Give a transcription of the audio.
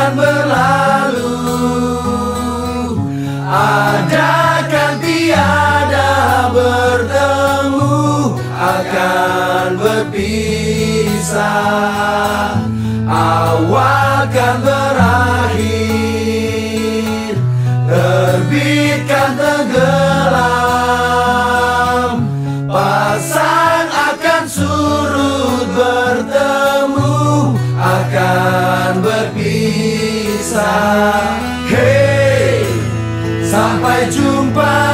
akan berlalu, ada kan tiada bertemu, akan berpisah. Awal kan berakhir, terbit kan tenggelam, pasang akan surut, bertemu akan berpisah. Hey, sampai jumpa